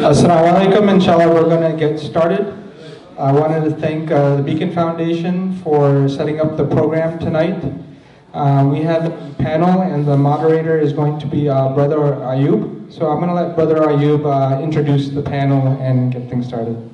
Assalamu alaikum. Inshallah, we're going to get started. I wanted to thank the Beacon Foundation for setting up the program tonight. We have a panel, and the moderator is going to be Brother Ayub. So I'm going to let Brother Ayub introduce the panel and get things started.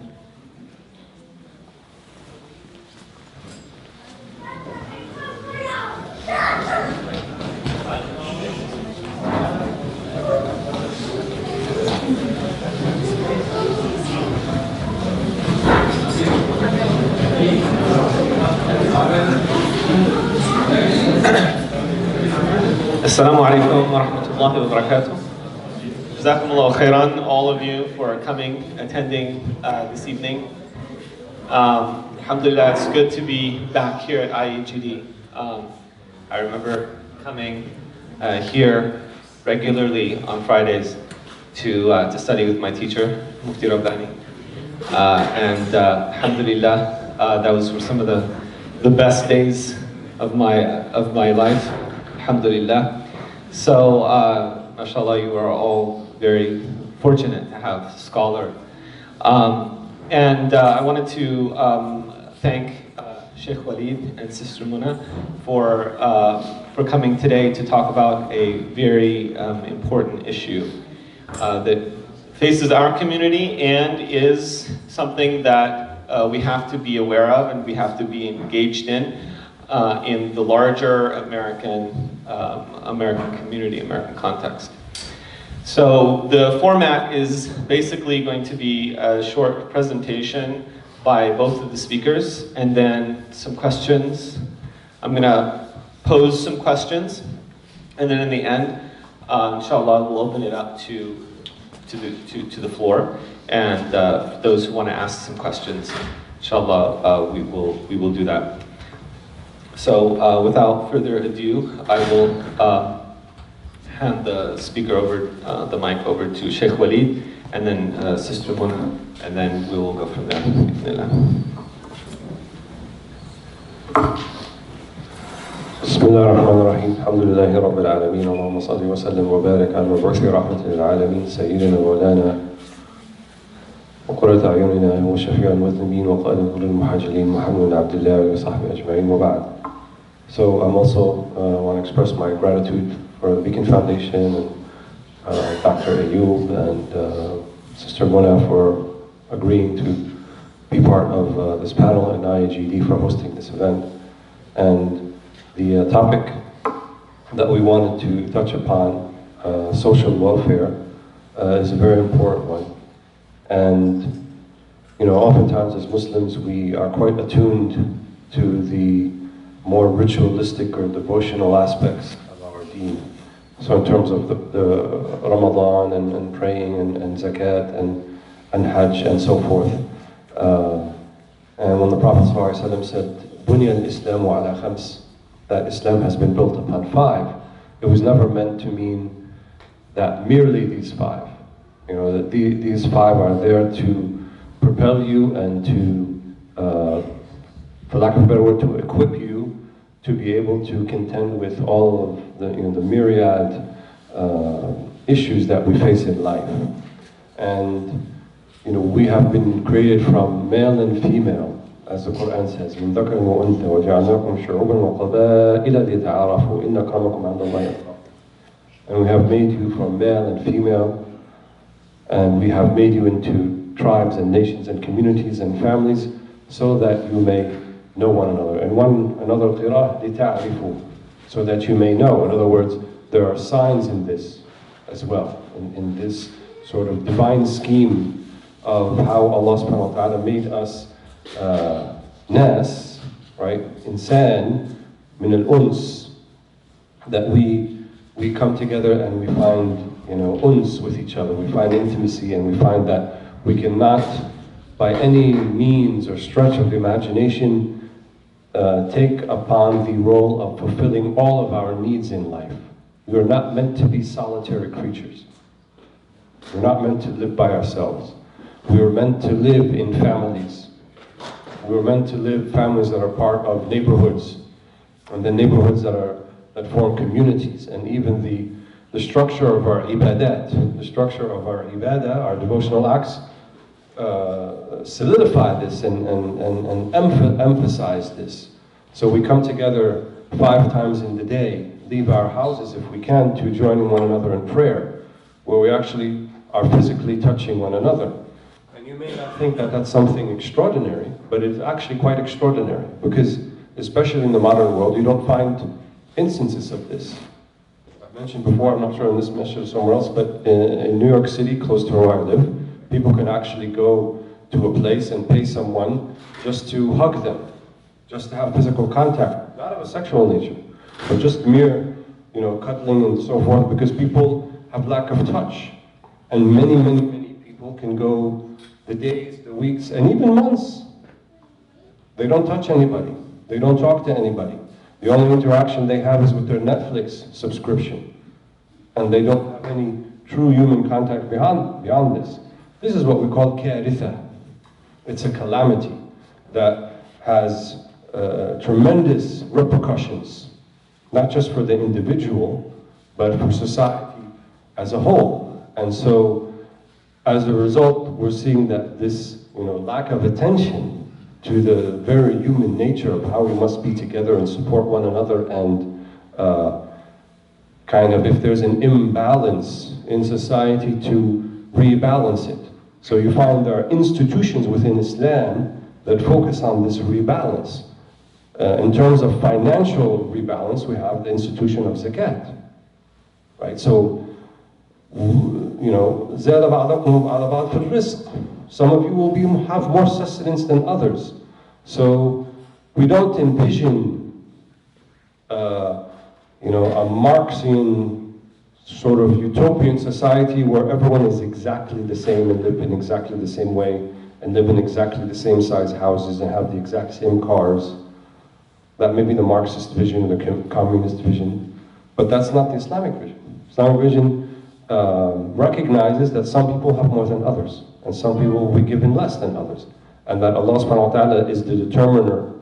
Assalamu alaikum wa rahmatullahi wa barakatuh. Jazakumullahu khairan, all of you, for coming, attending this evening. Alhamdulillah, it's good to be back here at IEGD. I remember coming here regularly on Fridays to study with my teacher, Mufti Rabbani. And alhamdulillah, that was some of the best days of my life. Alhamdulillah. So, mashallah, you are all very fortunate to have a scholar. And I wanted to thank Shaykh Walead and Sister Muna for coming today to talk about a very important issue that faces our community and is something that we have to be aware of and we have to be engaged in the larger American community, American context. So the format is basically going to be a short presentation by both of the speakers and then some questions. I'm going to pose some questions, and then in the end, inshallah, we'll open it up to the floor. And those who want to ask some questions, inshallah, we will do that. So without further ado, I will hand the speaker over, the mic over to Shaykh Walead, and then Sister Muna, and then we will go from there. بسم الله الرحمن الرحيم الحمد لله رب العالمين اللهم صل وسلم وبارك على المبعوث رحمة للعالمين سيدنا مولانا وقرة أعيننا وشفيع المذنبين وقائد غر المحاجلين محمد بن عبد الله وصحبه أجمعين وبعد. So I'm also want to express my gratitude for the Beacon Foundation and Dr. Ayub and Sister Mona for agreeing to be part of this panel and IAGD for hosting this event. And the topic that we wanted to touch upon, social welfare, is a very important one. And you know, oftentimes as Muslims we are quite attuned to the more ritualistic or devotional aspects of our deen. So in terms of the Ramadan and praying and zakat and hajj and so forth. And when the Prophet ﷺ said, "Bunya al-Islamu ala khams," that Islam has been built upon 5, it was never meant to mean that merely these 5. You know, that these 5 are there to propel you and to, for lack of a better word, to equip you to be able to contend with all of the myriad issues that we face in life. And you know, we have been created from male and female, as the Quran says, "Min dhakarin wa untha wa ja'alnakum shu'uban wa qaba'ila lita'arafu inna akramakum 'inda Allahi atqakum." And we have made you from male and female, and we have made you into tribes and nations and communities and families so that you may know one another. And another qira'ah, لِتَعْرِفُوا, so that you may know. In other words, there are signs in this as well, in this sort of divine scheme of how Allah subhanahu wa ta'ala made us nas, right, insan, min al-uns, that we come together and we find, you know, uns with each other, we find intimacy, and we find that we cannot, by any means or stretch of imagination, take upon the role of fulfilling all of our needs in life. We are not meant to be solitary creatures. We're not meant to live by ourselves. We are meant to live in families. We are meant to live families that are part of neighborhoods, and the neighborhoods that form communities, and even the structure of our ibadat, the structure of our ibadah, our devotional acts, solidify this and emphasize this. So we come together 5 times in the day, leave our houses if we can to join one another in prayer, where we actually are physically touching one another. And you may not think that that's something extraordinary, but it's actually quite extraordinary, because especially in the modern world, you don't find instances of this. I've mentioned before, I'm not sure in this message or somewhere else, but in New York City, close to where I live, people can actually go to a place and pay someone just to hug them, just to have physical contact, not of a sexual nature, but just mere, cuddling and so forth, because people have lack of touch. And many people can go the days, the weeks, and even months. They don't touch anybody. They don't talk to anybody. The only interaction they have is with their Netflix subscription. And they don't have any true human contact beyond this. This is what we call karitha. It's a calamity that has tremendous repercussions, not just for the individual, but for society as a whole. And so, as a result, we're seeing that this lack of attention to the very human nature of how we must be together and support one another, and kind of, if there's an imbalance in society, to rebalance it. So you find there are institutions within Islam that focus on this rebalance. In terms of financial rebalance, we have the institution of zakat, right? So, زاد بعضكم على بعض في الرزق. Some of you will have more sustenance than others. So we don't envision, a Marxian sort of utopian society where everyone is exactly the same and live in exactly the same way and live in exactly the same size houses and have the exact same cars. That may be the Marxist vision or the communist vision, but that's not the Islamic vision. Islamic vision recognizes that some people have more than others, and some people will be given less than others, and that Allah subhanahu wa ta'ala is the determiner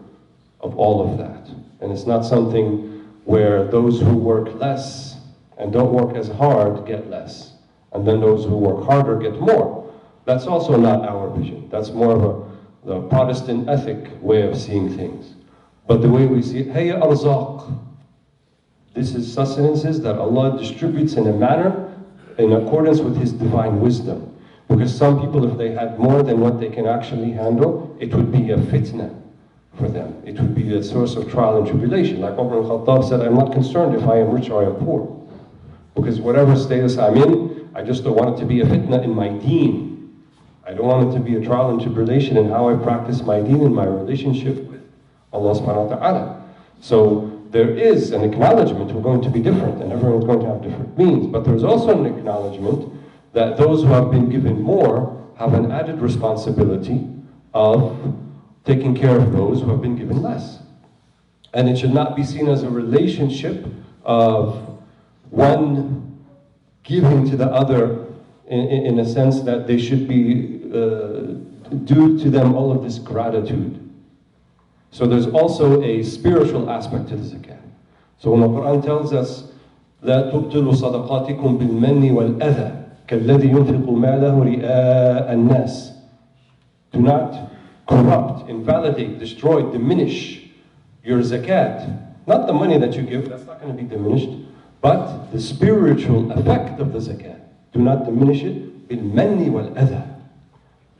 of all of that. And it's not something where those who work less and don't work as hard get less, and then those who work harder get more. That's also not our vision. That's more of the Protestant ethic way of seeing things. But the way we see it, Hayya arzaq. This is sustenances that Allah distributes in a manner in accordance with His divine wisdom. Because some people, if they had more than what they can actually handle, it would be a fitna for them. It would be a source of trial and tribulation. Like Umar al-Khattab said, I'm not concerned if I am rich or I am poor. Because whatever status I'm in, I just don't want it to be a fitna in my deen. I don't want it to be a trial and tribulation in how I practice my deen and my relationship with Allah subhanahu wa ta'ala. So there is an acknowledgement we're going to be different and everyone's going to have different means, but there's also an acknowledgement that those who have been given more have an added responsibility of taking care of those who have been given less. And it should not be seen as a relationship of one giving to the other in a sense that they should be due to them all of this gratitude. So there's also a spiritual aspect to the zakat. So when the Quran tells us, لا تبطلوا صدقاتكم بالمن والأذى كالذي ينفق ماله رئاء الناس. Do not corrupt, invalidate, destroy, diminish your zakat. Not the money that you give, that's not going to be diminished, but the spiritual effect of the zakat. Do not diminish it بالمن والأذى.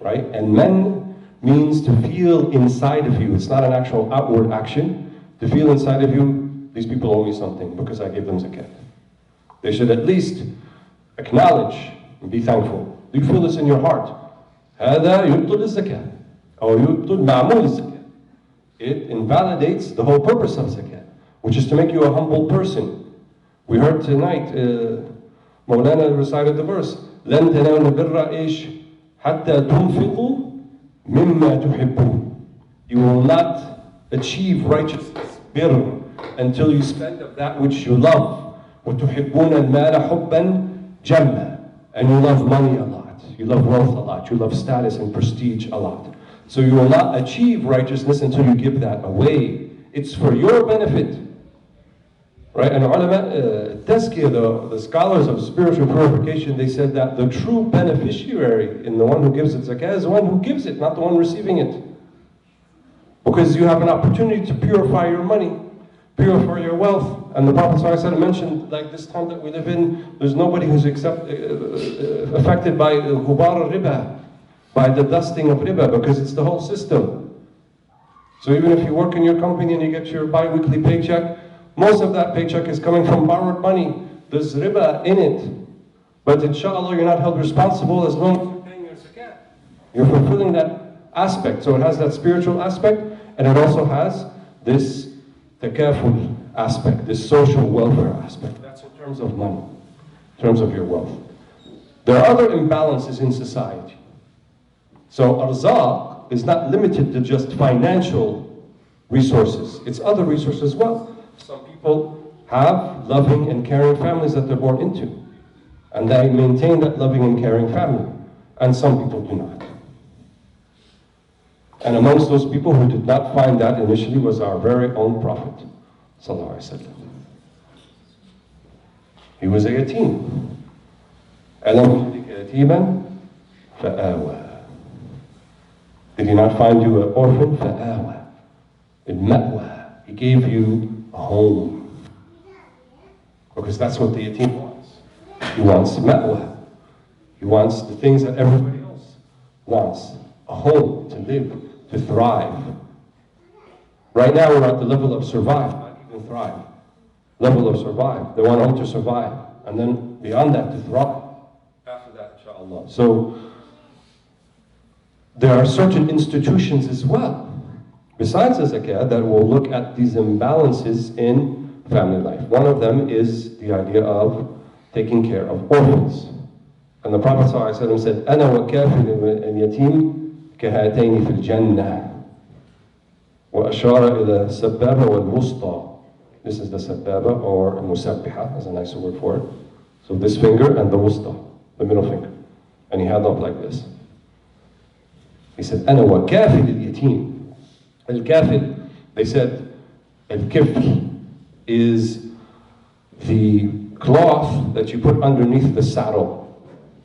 Right? And man means to feel inside of you. It's not an actual outward action. To feel inside of you, these people owe me something because I gave them zakat. They should at least acknowledge and be thankful. Do you feel this in your heart? هذا يبطل الزكاة أو يبطل معمول الزكاة. It invalidates the whole purpose of zakat, which is to make you a humble person. We heard tonight, Mawlana recited the verse, لن تنالوا البر إيش حتى تنفقوا مما تحبون. You will not achieve righteousness, birr, until you spend of that which you love. وتحبون المال حبا جما. And you love money a lot. You love wealth a lot. You love status and prestige a lot. So you will not achieve righteousness until you give that away. It's for your benefit. Right? And ulama, tazkiyah, the scholars of spiritual purification, they said that the true beneficiary in the one who gives it zakah is the one who gives it, not the one receiving it. Because you have an opportunity to purify your money, purify your wealth. And the Prophet ﷺ mentioned, like this time that we live in, there's nobody who's affected by ghubar al-riba, by the dusting of riba, because it's the whole system. So even if you work in your company and you get your bi-weekly paycheck, most of that paycheck is coming from borrowed money. There's riba in it. But inshallah, you're not held responsible as long as you're paying your zakat. You're fulfilling that aspect. So it has that spiritual aspect, and it also has this takaful aspect, this social welfare aspect. That's in terms of money, in terms of your wealth. There are other imbalances in society. So arzaq is not limited to just financial resources. It's other resources as well. Some people have loving and caring families that they're born into, and they maintain that loving and caring family, and some people do not. And amongst those people who did not find that initially was our very own Prophet sallallahu alaihi wasallam. He was a yatim. أَلَمْ يَجِدْكَ يَتِيمًا فَآوَى. Did he not find you an orphan? فَآوَى. الْمَأْوَى. He gave you a home. Because that's what the yatim wants. He wants ma'wa. He wants the things that everybody else wants. A home to live, to thrive. Right now we're at the level of survive, not even thrive. Level of survive. They want home to survive. And then beyond that to thrive. After that, inshallah. So there are certain institutions as well, besides the zakah, that will look at these imbalances in family life. One of them is the idea of taking care of orphans. And the Prophet ﷺ said, أَنَا وَكَافِلُ الْيَتِيمِ كَهَاتَيْنِ فِي الْجَنَّةِ وَأَشَارَ إِلَى السَّبَّابَ وَالْوُسْطَى. This is the sabbaba, or musabbiha, that's a nicer word for it. So this finger and the wusta, the middle finger. And he held up like this. He said, أَنَا وَكَافِلُ الْيَتِيمِ. Al-kafil, they said, al-kifl is the cloth that you put underneath the saddle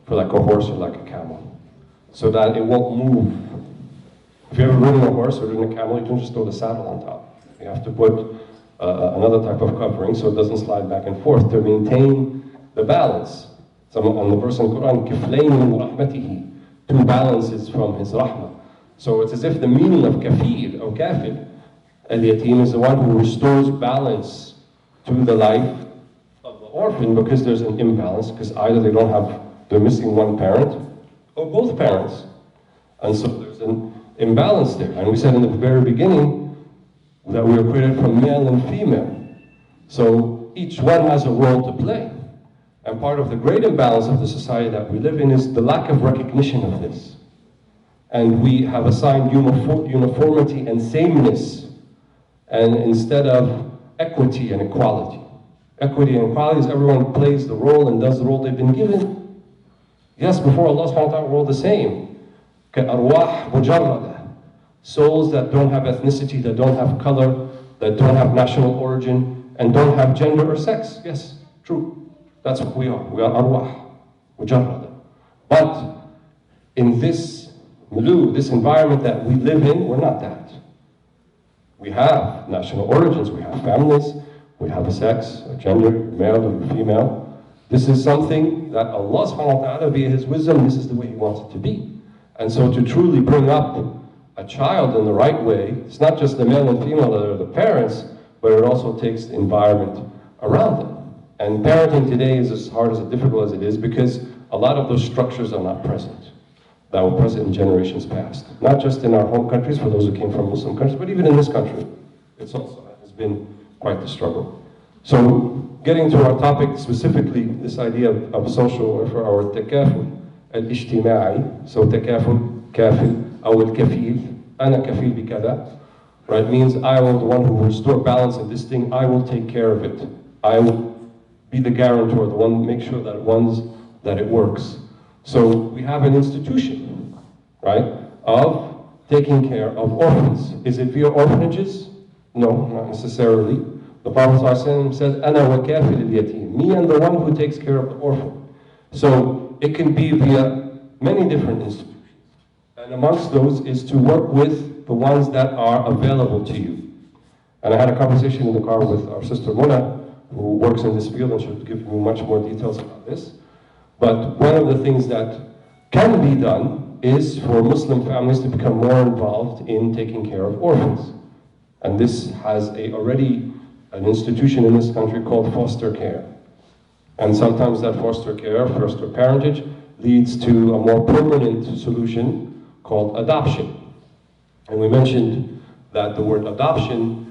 for like a horse or like a camel, so that it won't move. If you've ever ridden a horse or ridden a camel, you don't just throw the saddle on top. You have to put another type of covering so it doesn't slide back and forth to maintain the balance. So on the verse in Quran, kiflayn min rahmatihi, two balances from his rahmah. So it's as if the meaning of kafir or kafir, al-yatim, is the one who restores balance to the life of the orphan, because there's an imbalance, because either they're missing one parent, or both parents. And so there's an imbalance there. And we said in the very beginning that we were created from male and female. So each one has a role to play. And part of the great imbalance of the society that we live in is the lack of recognition of this. And we have assigned uniformity and sameness, and instead of equity and equality. Equity and equality is everyone plays the role and does the role they've been given. Yes, before Allah subhanahu wa ta'ala, we're all the same. كَأَرْوَاحْ مُجَرَّدَةً. Souls that don't have ethnicity, that don't have color, that don't have national origin, and don't have gender or sex. Yes, true. That's what we are. We are arwah, mujarrada. But in this this environment that we live in, we're not that. We have national origins, we have families, we have a sex, a gender, male or female. This is something that Allah subhanahu wa ta'ala, via His wisdom, this is the way He wants it to be. And so to truly bring up a child in the right way, it's not just the male and female that are the parents, but it also takes the environment around them. And parenting today is as hard, as difficult as it is, because a lot of those structures are not present, that were present in generations past. Not just in our home countries, for those who came from Muslim countries, but even in this country. It's also has been quite the struggle. So, getting to our topic specifically, this idea of social welfare, or takaful al-ijtima'i. So takaful, kafil, or al-kafil, ana kafil bikada, right, means I am the one who will restore balance in this thing, I will take care of it. I will be the guarantor, the one make sure that it works. So we have an institution, right, of taking care of orphans. Is it via orphanages? No, not necessarily. the Prophet ﷺ said, "Ana wa kafil al-yatim," me and the one who takes care of the orphan. So it can be via many different institutions. And amongst those is to work with the ones that are available to you. And I had a conversation in the car with our sister Mona, who works in this field and she'll give you much more details about this. But one of the things that can be done is for Muslim families to become more involved in taking care of orphans. And this has already an institution in this country called foster care. And sometimes that foster care, foster parentage, leads to a more permanent solution called adoption. And we mentioned that the word adoption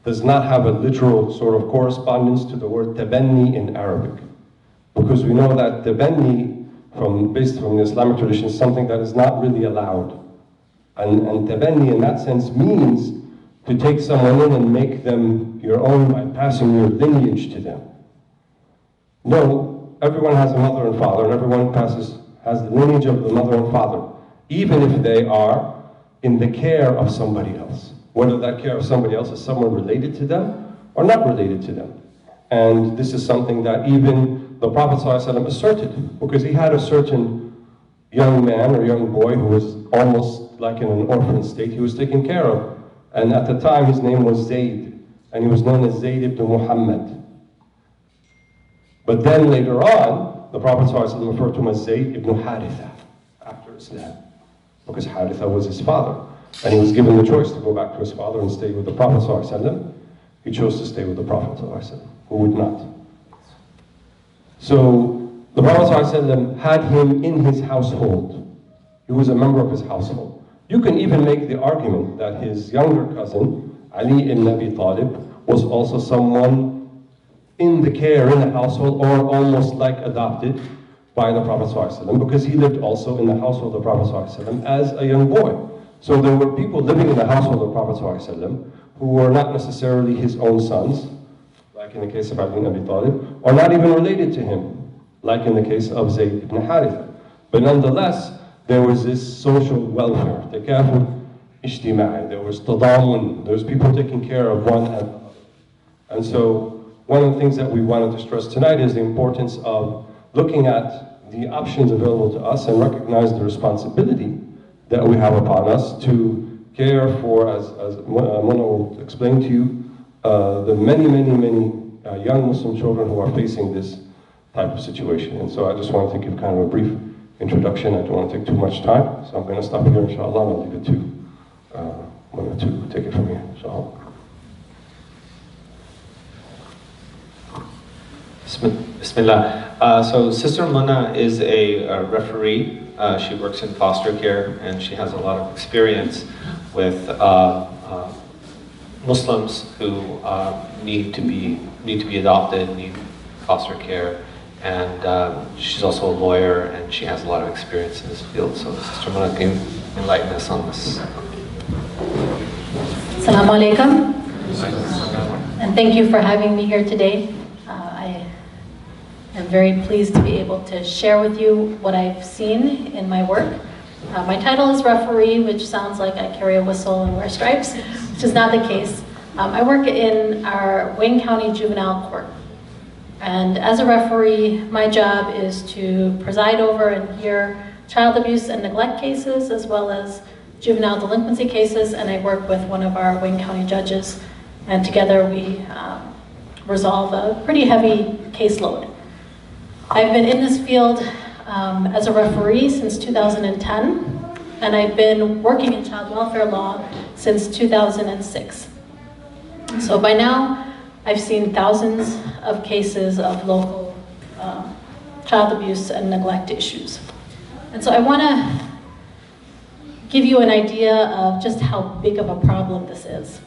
does not have a literal sort of correspondence to the word tabanni in Arabic. Because we know that tabanni, based from the Islamic tradition, is something that is not really allowed. And tabanni in that sense means to take someone in and make them your own by passing your lineage to them. No, everyone has a mother and father, and everyone has the lineage of the mother and father, even if they are in the care of somebody else. Whether that care of somebody else is someone related to them or not related to them. And this is something that even the Prophet ﷺ asserted, because he had a certain young man or young boy who was almost like in an orphan state he was taken care of. And at the time his name was Zayd, and he was known as Zayd ibn Muhammad. But then later on, the Prophet ﷺ referred to him as Zayd ibn Haritha after Islam, because Haritha was his father. And he was given the choice to go back to his father and stay with the Prophet ﷺ. He chose to stay with the Prophet ﷺ, who would not. So the Prophet ﷺ had him in his household. He was a member of his household. You can even make the argument that his younger cousin, Ali ibn Abi Talib, was also someone in the care, in the household, or almost like adopted by the Prophet ﷺ, because he lived also in the household of the Prophet ﷺ as a young boy. So there were people living in the household of the Prophet ﷺ who were not necessarily his own sons, like in the case of Ali ibn Abi Talib, or not even related to him, like in the case of Zayd ibn Haritha. But nonetheless, there was this social welfare, takaful ijtima'i, there was tadamun, there was people taking care of one another. And so one of the things that we wanted to stress tonight is the importance of looking at the options available to us and recognize the responsibility that we have upon us to care for, as Mona will explain to you, the many young Muslim children who are facing this type of situation. And so I just wanted to give kind of a brief introduction. I don't want to take too much time, so I'm going to stop here, inshallah, and I'll leave it to Mona to take it from here, inshallah. Bismillah. So Sister Mona is a referee. She works in foster care, and she has a lot of experience with Muslims who need to be adopted, need foster care, and she's also a lawyer, and she has a lot of experience in this field. So Sister Mona can enlighten us on this. Assalamu alaikum, and thank you for having me here today. I'm very pleased to be able to share with you what I've seen in my work. My title is referee, which sounds like I carry a whistle and wear stripes, which is not the case. I work in our Wayne County Juvenile Court. And as a referee, my job is to preside over and hear child abuse and neglect cases, as well as juvenile delinquency cases, and I work with one of our Wayne County judges, and together we resolve a pretty heavy caseload. I've been in this field as a referee since 2010, and I've been working in child welfare law since 2006. So by now, I've seen thousands of cases of local child abuse and neglect issues. And so I want to give you an idea of just how big of a problem this is.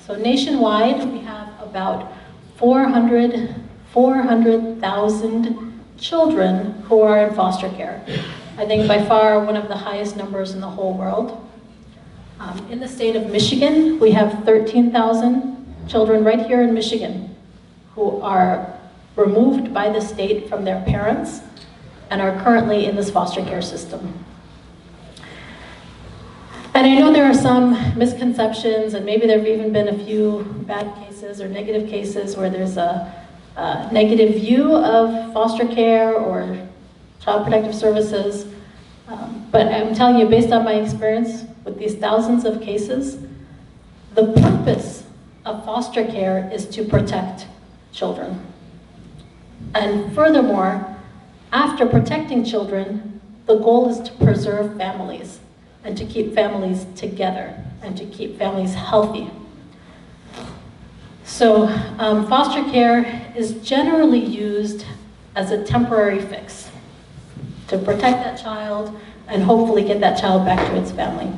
So nationwide, we have about 400,000 children who are in foster care. I think by far one of the highest numbers in the whole world. In the state of Michigan, we have 13,000 children right here in Michigan who are removed by the state from their parents and are currently in this foster care system. And I know there are some misconceptions, and maybe there have even been a few bad cases or negative cases where there's a negative view of foster care or child protective services. But I'm telling you, based on my experience with these thousands of cases, the purpose of foster care is to protect children. And furthermore, after protecting children, the goal is to preserve families and to keep families together and to keep families healthy. So foster care is generally used as a temporary fix to protect that child and hopefully get that child back to its family.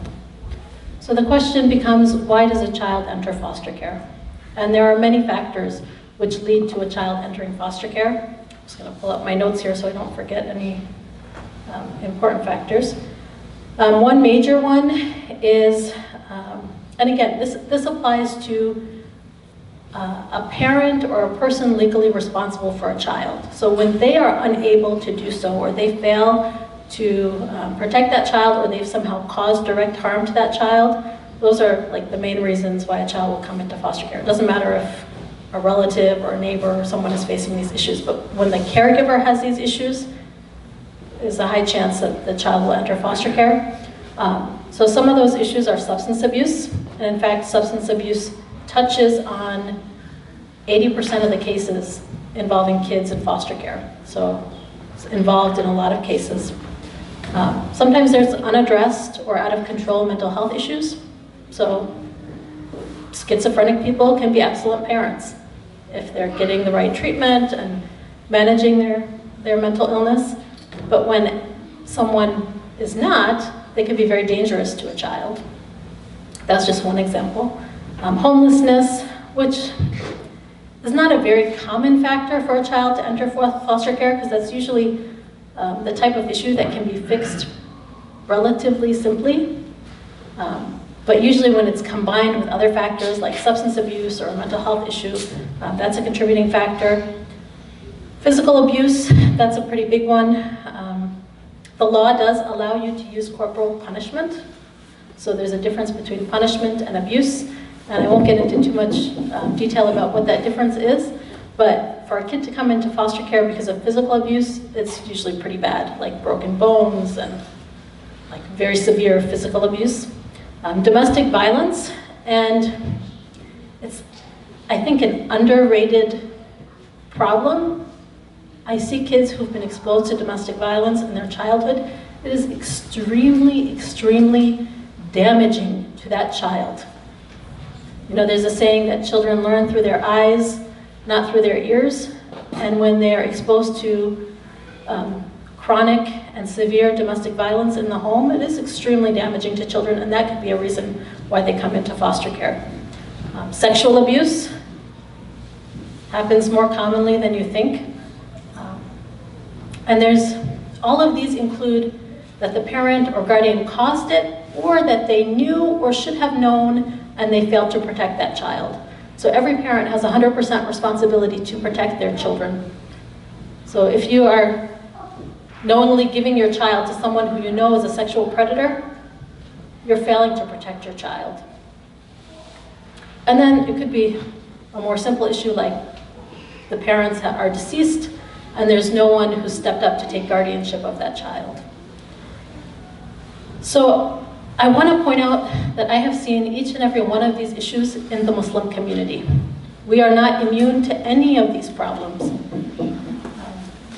So the question becomes, why does a child enter foster care? And there are many factors which lead to a child entering foster care. I'm just going to pull up my notes here so I don't forget any important factors. One major one is, and again, this applies to a parent or a person legally responsible for a child. So when they are unable to do so, or they fail to protect that child, or they've somehow caused direct harm to that child, those are like the main reasons why a child will come into foster care. It doesn't matter if a relative or a neighbor or someone is facing these issues, but when the caregiver has these issues, there's a high chance that the child will enter foster care. So some of those issues are substance abuse, and in fact, substance abuse touches on 80% of the cases involving kids in foster care. So it's involved in a lot of cases. Sometimes there's unaddressed or out of control mental health issues. So schizophrenic people can be excellent parents if they're getting the right treatment and managing their mental illness. But when someone is not, they can be very dangerous to a child. That's just one example. Homelessness, which is not a very common factor for a child to enter foster care, because that's usually the type of issue that can be fixed relatively simply. But usually when it's combined with other factors like substance abuse or a mental health issue, that's a contributing factor. Physical abuse, that's a pretty big one. The law does allow you to use corporal punishment. So there's a difference between punishment and abuse. And I won't get into too much detail about what that difference is. But for a kid to come into foster care because of physical abuse, it's usually pretty bad, like broken bones and like very severe physical abuse. Domestic violence, and it's, I think, an underrated problem. I see kids who've been exposed to domestic violence in their childhood. It is extremely, extremely damaging to that child. You know, there's a saying that children learn through their eyes, not through their ears. And when they're exposed to chronic and severe domestic violence in the home, it is extremely damaging to children, and that could be a reason why they come into foster care. Sexual abuse happens more commonly than you think. And all of these include that the parent or guardian caused it, or that they knew or should have known and they failed to protect that child. So every parent has 100% responsibility to protect their children. So if you are knowingly giving your child to someone who you know is a sexual predator, you're failing to protect your child. And then it could be a more simple issue like the parents are deceased and there's no one who stepped up to take guardianship of that child. So I want to point out that I have seen each and every one of these issues in the Muslim community. We are not immune to any of these problems.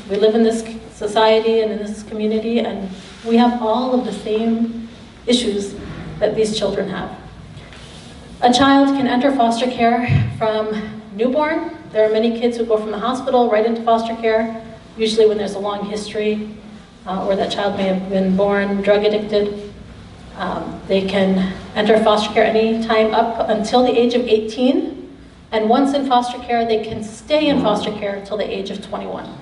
We live in this society and in this community, and we have all of the same issues that these children have. A child can enter foster care from newborn. There are many kids who go from the hospital right into foster care, usually when there's a long history, or that child may have been born drug addicted. They can enter foster care any time up until the age of 18, and once in foster care, they can stay in foster care until the age of 21.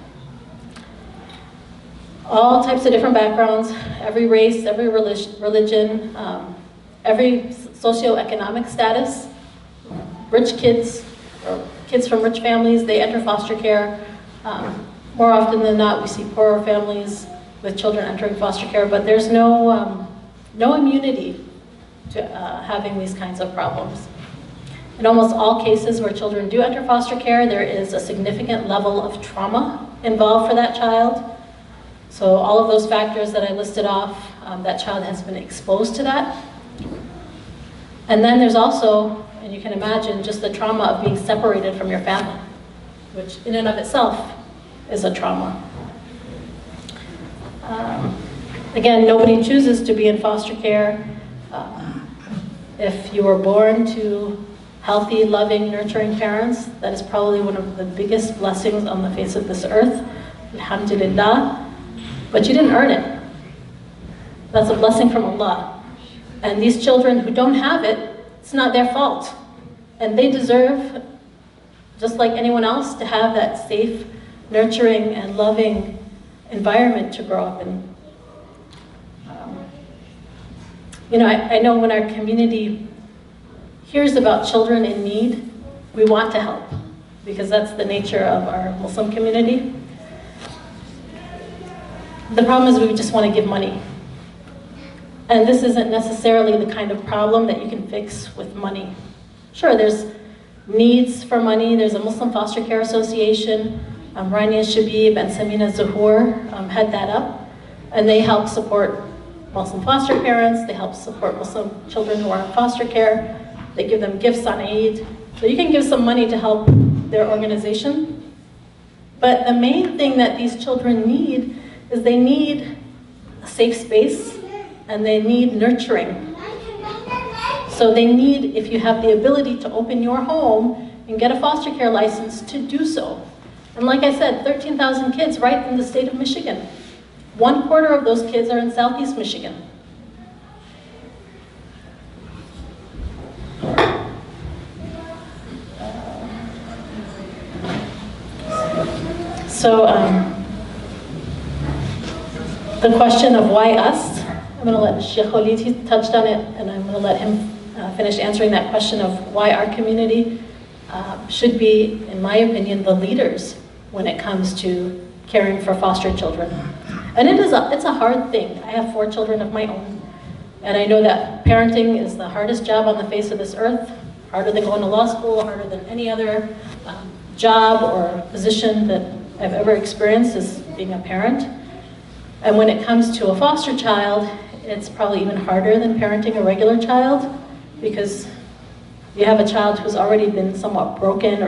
All types of different backgrounds, every race, every religion, every socioeconomic status. Rich kids, or kids from rich families, they enter foster care. More often than not, we see poorer families with children entering foster care, but there's no immunity to having these kinds of problems. In almost all cases where children do enter foster care, there is a significant level of trauma involved for that child. So all of those factors that I listed off, that child has been exposed to that. And then there's also, and you can imagine, just the trauma of being separated from your family, which in and of itself is a trauma. Again, nobody chooses to be in foster care. If you were born to healthy, loving, nurturing parents, that is probably one of the biggest blessings on the face of this earth. Alhamdulillah. But you didn't earn it. That's a blessing from Allah. And these children who don't have it, it's not their fault. And they deserve, just like anyone else, to have that safe, nurturing, and loving environment to grow up in. I know when our community hears about children in need, we want to help, because that's the nature of our Muslim community. The problem is we just want to give money. And this isn't necessarily the kind of problem that you can fix with money. Sure, there's needs for money. There's a Muslim Foster Care Association. Rania Shabib and Samina Zuhur head that up. And they help support Muslim foster parents. They help support Muslim children who are in foster care. They give them gifts on Eid. So you can give some money to help their organization. But the main thing that these children need is they need a safe space and they need nurturing. So they need, if you have the ability to open your home and get a foster care license, to do so. And like I said, 13,000 kids right in the state of Michigan. 1/4 of those kids are in Southeast Michigan. So the question of why us, I'm going to let Shaykh Walead, he touched on it, and I'm going to let him finish answering that question of why our community should be, in my opinion, the leaders when it comes to caring for foster children. And it's a hard thing. I have 4 children of my own, and I know that parenting is the hardest job on the face of this earth, harder than going to law school, harder than any other job or position that I've ever experienced is being a parent. And when it comes to a foster child, it's probably even harder than parenting a regular child, because you have a child who's already been somewhat broken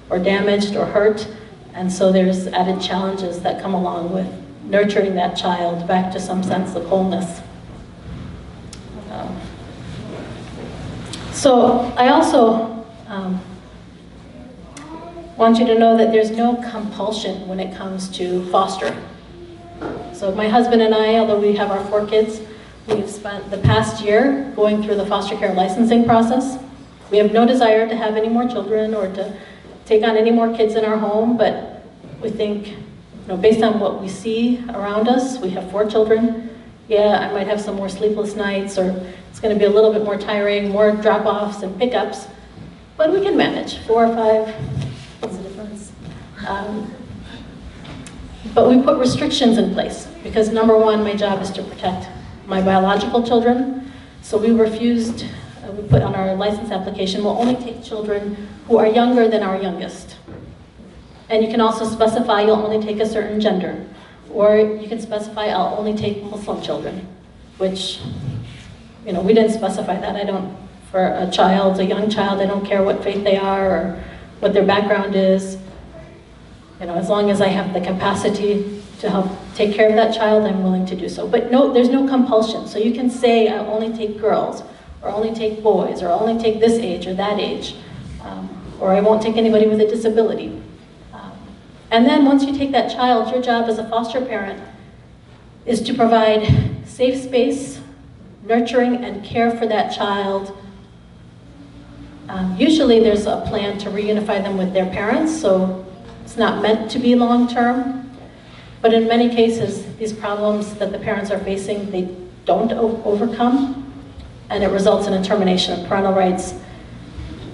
or damaged or hurt, and so there's added challenges that come along with nurturing that child back to some sense of wholeness. So I also want you to know that there's no compulsion when it comes to foster. So my husband and I, although we have our 4 kids, we've spent the past year going through the foster care licensing process. We have no desire to have any more children or to take on any more kids in our home, but we think, based on what we see around us, we have 4 children. Yeah, I might have some more sleepless nights, or it's going to be a little bit more tiring, more drop-offs and pickups, but we can manage 4 or 5. What's the difference? But we put restrictions in place because, number one, my job is to protect my biological children. So we refused, we put on our license application, we'll only take children who are younger than our youngest. And you can also specify you'll only take a certain gender. Or you can specify I'll only take Muslim children, which, we didn't specify that. For a child, a young child, I don't care what faith they are or what their background is. As long as I have the capacity to help take care of that child, I'm willing to do so. But no, there's no compulsion. So you can say, I'll only take girls, or only take boys, or only take this age or that age, or I won't take anybody with a disability. And then once you take that child, your job as a foster parent is to provide safe space, nurturing, and care for that child. Usually there's a plan to reunify them with their parents, so it's not meant to be long-term. But in many cases, these problems that the parents are facing, they don't overcome, and it results in a termination of parental rights.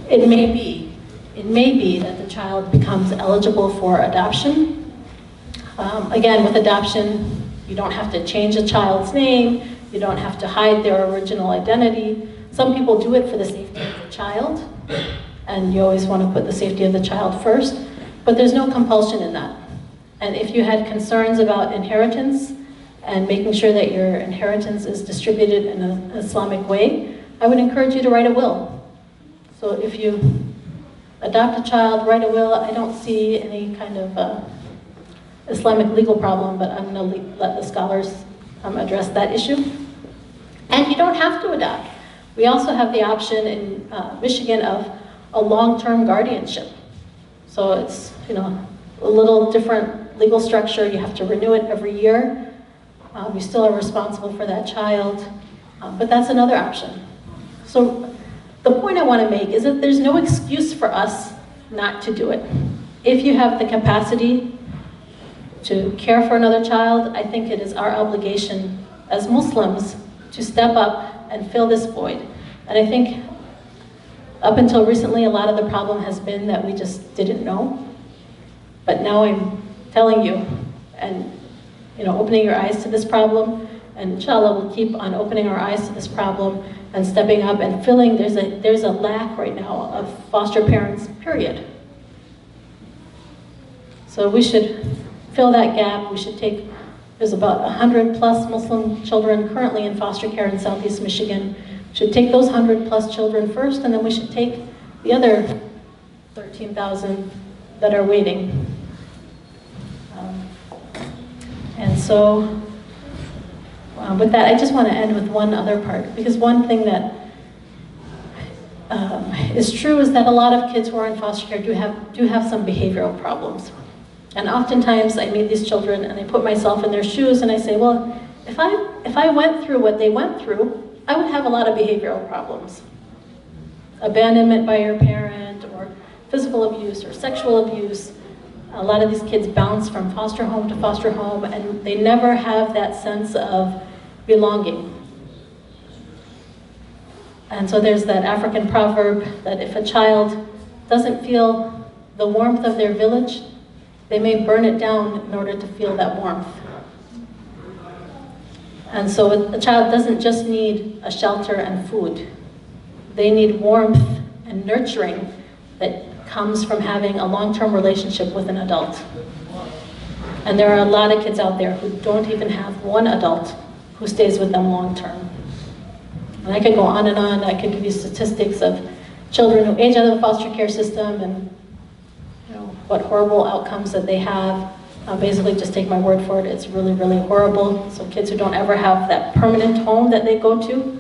It may be that the child becomes eligible for adoption. Again, with adoption, you don't have to change a child's name, you don't have to hide their original identity. some people do it for the safety of the child, and you always want to put the safety of the child first, but there's no compulsion in that. And if you had concerns about inheritance and making sure that your inheritance is distributed in an Islamic way, I would encourage you to write a will. So if you adopt a child, write a will, I don't see any kind of Islamic legal problem, but I'm going to let the scholars address that issue. And you don't have to adopt. We also have the option in Michigan of a long-term guardianship. So it's, a little different legal structure. You have to renew it every year. You still are responsible for that child, but that's another option. So the point I want to make is that there's no excuse for us not to do it. If you have the capacity to care for another child, I think it is our obligation as Muslims to step up and fill this void. And I think up until recently, a lot of the problem has been that we just didn't know. But now I'm telling you, and opening your eyes to this problem, and inshallah we'll keep on opening our eyes to this problem and stepping up and filling. There's a lack right now of foster parents, period. So we should fill that gap. We should take, there's about 100 plus Muslim children currently in foster care in Southeast Michigan. We should take those 100 plus children first, and then we should take the other 13,000 that are waiting. And so, with that, I just want to end with one other part, because one thing that is true is that a lot of kids who are in foster care do have some behavioral problems. And oftentimes I meet these children and I put myself in their shoes and I say, well, if I went through what they went through, I would have a lot of behavioral problems. Abandonment by your parent, or physical abuse, or sexual abuse. A lot of these kids bounce from foster home to foster home, and they never have that sense of belonging. And so there's that African proverb that if a child doesn't feel the warmth of their village, they may burn it down in order to feel that warmth. And so a child doesn't just need a shelter and food. They need warmth and nurturing that comes from having a long-term relationship with an adult. And there are a lot of kids out there who don't even have one adult who stays with them long-term. And I could go on and on. I could give you statistics of children who age out of the foster care system and what horrible outcomes that they have. Basically, just take my word for it, it's really, really horrible. So kids who don't ever have that permanent home that they go to,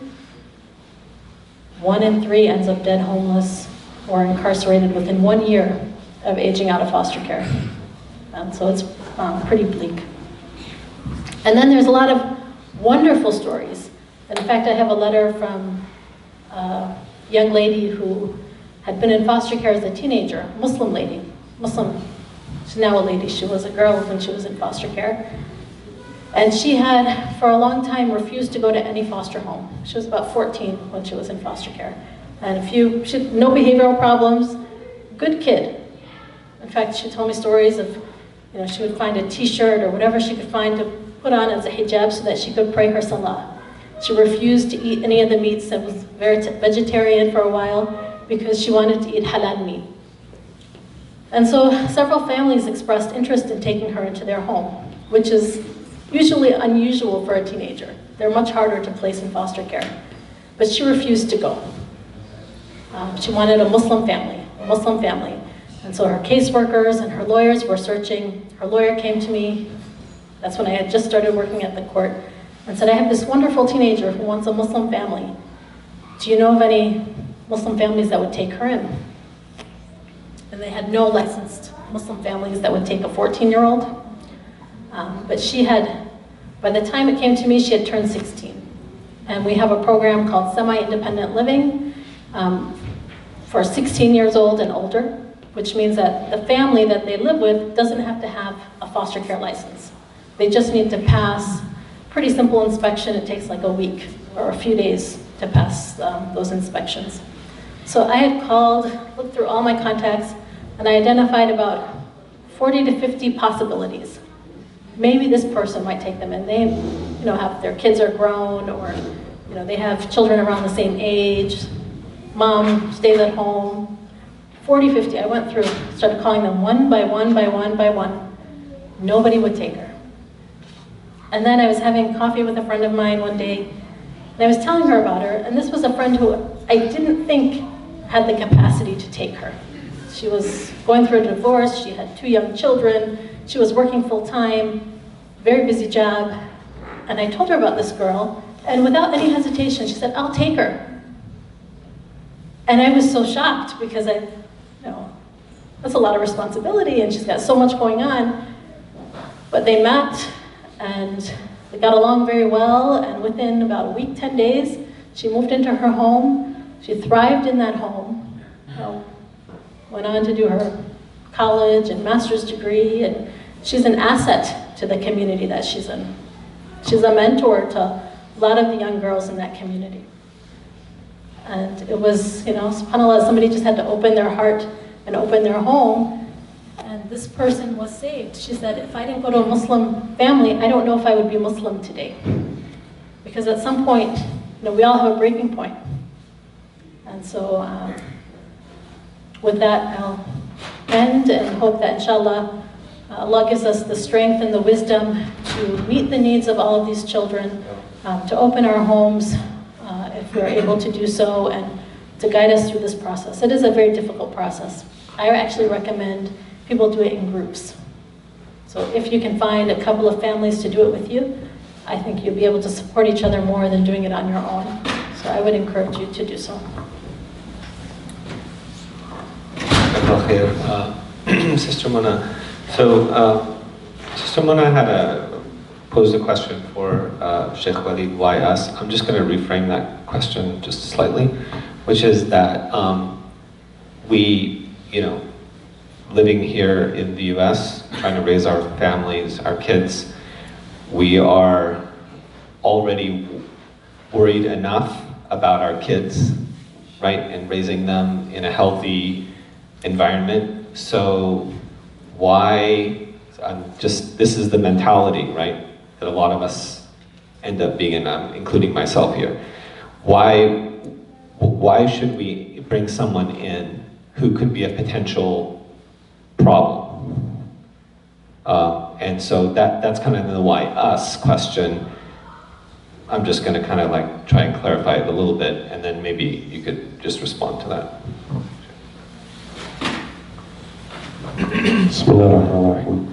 1 in 3 ends up dead homeless or incarcerated within 1 year of aging out of foster care. And so it's pretty bleak. And then there's a lot of wonderful stories. In fact, I have a letter from a young lady who had been in foster care as a teenager, Muslim lady, Muslim. She's now a lady. She was a girl when she was in foster care. And she had, for a long time, refused to go to any foster home. She was about 14 when she was in foster care. And she had no behavioral problems, good kid. In fact, she told me stories of, she would find a t-shirt or whatever she could find to put on as a hijab so that she could pray her salah. She refused to eat any of the meats and was vegetarian for a while because she wanted to eat halal meat. And so several families expressed interest in taking her into their home, which is usually unusual for a teenager. They're much harder to place in foster care. But she refused to go. She wanted a Muslim family. And so her caseworkers and her lawyers were searching. Her lawyer came to me. That's when I had just started working at the court, and said, I have this wonderful teenager who wants a Muslim family. Do you know of any Muslim families that would take her in? And they had no licensed Muslim families that would take a 14-year-old. But she had, by the time it came to me, she had turned 16. And we have a program called Semi-Independent Living for 16 years old and older, which means that the family that they live with doesn't have to have a foster care license. They just need to pass pretty simple inspection. It takes like a week or a few days to pass those inspections. So I had called, looked through all my contacts, and I identified about 40 to 50 possibilities. Maybe this person might take them, and they, have their kids are grown, or You know, they have children around the same age. Mom stays at home. 40, 50, I went through, started calling them one by one by one by one. Nobody would take her. And then I was having coffee with a friend of mine one day, and I was telling her about her, and this was a friend who I didn't think had the capacity to take her. She was going through a divorce, she had 2 young children, she was working full-time, very busy job, and I told her about this girl, and without any hesitation, she said, I'll take her. And I was so shocked because that's a lot of responsibility and she's got so much going on. But they met and they got along very well, and within about a week, 10 days, she moved into her home. She thrived in that home. Went on to do her college and master's degree, and she's an asset to the community that she's in. She's a mentor to a lot of the young girls in that community. And it was, subhanAllah, somebody just had to open their heart and open their home, and this person was saved. She said, if I didn't go to a Muslim family, I don't know if I would be Muslim today. Because at some point, we all have a breaking point. And so, with that, I'll end and hope that, inshallah, Allah gives us the strength and the wisdom to meet the needs of all of these children, to open our homes, if we're able to do so, and to guide us through this process. It is a very difficult process. I actually recommend people do it in groups. So if you can find a couple of families to do it with you, I think you'll be able to support each other more than doing it on your own. So I would encourage you to do so. Sister Mona. So, Sister Mona had posed a question for Shaykh Walead, why us? I'm just going to reframe that question just slightly, which is that we, living here in the US, trying to raise our families, our kids, we are already worried enough about our kids, right, and raising them in a healthy environment. So why, this is the mentality, right, that a lot of us end up being in, including myself here. Why should we bring someone in who could be a potential problem? And so that's kind of the why us question. I'm just going to kind of like try and clarify it a little bit, and then maybe you could just respond to that. Bismillahirrahmanirrahim.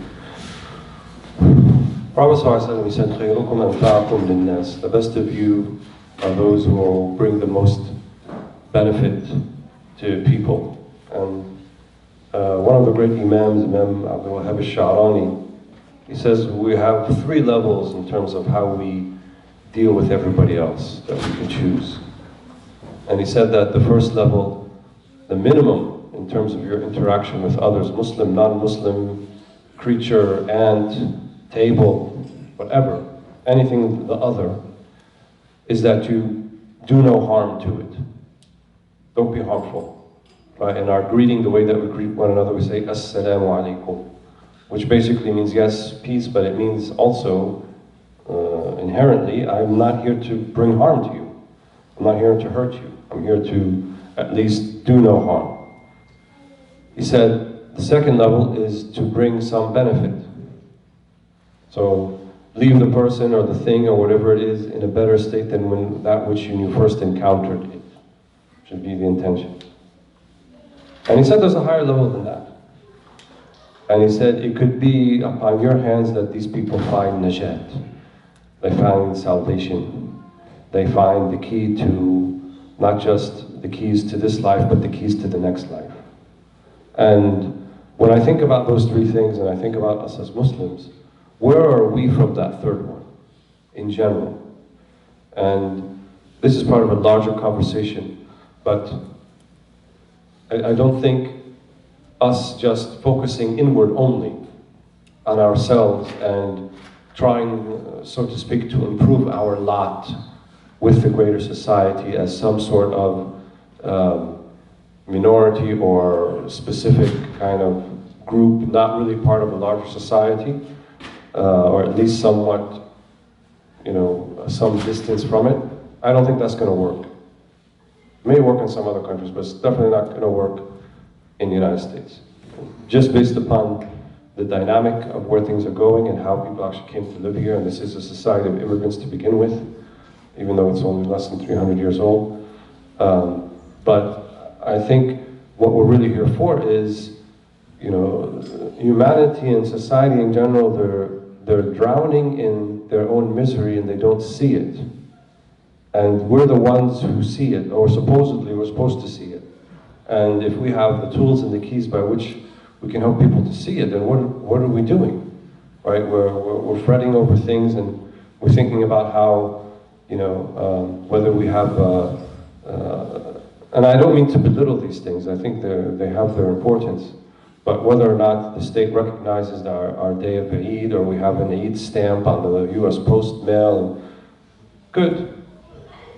Prophet ﷺ said, "Khayrukum anfa'akum linnas." The best of you are those who will bring the most benefit to people. And one of the great Imams, Imam Abdul Wahhab al-Sha'rani, he says we have 3 levels in terms of how we deal with everybody else that we can choose. And he said that the first level, the minimum in terms of your interaction with others, Muslim, non-Muslim, creature, ant, table, whatever, anything the other, is that you do no harm to it. Don't be harmful. Right? In our greeting, the way that we greet one another, we say, Assalamu alaikum, which basically means, yes, peace, but it means also, inherently, I'm not here to bring harm to you. I'm not here to hurt you. I'm here to at least do no harm. He said, the second level is to bring some benefit. So, leave the person or the thing or whatever it is in a better state than when that which you first encountered it. Should be the intention. And he said there's a higher level than that. And he said it could be upon your hands that these people find najat. They find salvation. They find the key to, not just the keys to this life, but the keys to the next life. And when I think about those 3 things, and I think about us as Muslims, where are we from that third one, in general? And this is part of a larger conversation, but I don't think us just focusing inward only on ourselves and trying, so to speak, to improve our lot with the greater society as some sort of minority or specific kind of group, not really part of a larger society, or at least somewhat, some distance from it. I don't think that's going to work. It may work in some other countries, but it's definitely not going to work in the United States. Just based upon the dynamic of where things are going and how people actually came to live here, and this is a society of immigrants to begin with, even though it's only less than 300 years old. But I think what we're really here for is, you know, humanity and society in general, they're drowning in their own misery and they don't see it. And we're the ones who see it, or supposedly we're supposed to see it. And if we have the tools and the keys by which we can help people to see it, then what are we doing? Right? We're fretting over things, and we're thinking about how, you know, whether we have, and I don't mean to belittle these things, I think they have their importance, but whether or not the state recognizes our day of Eid, or we have an Eid stamp on the US Post mail, good.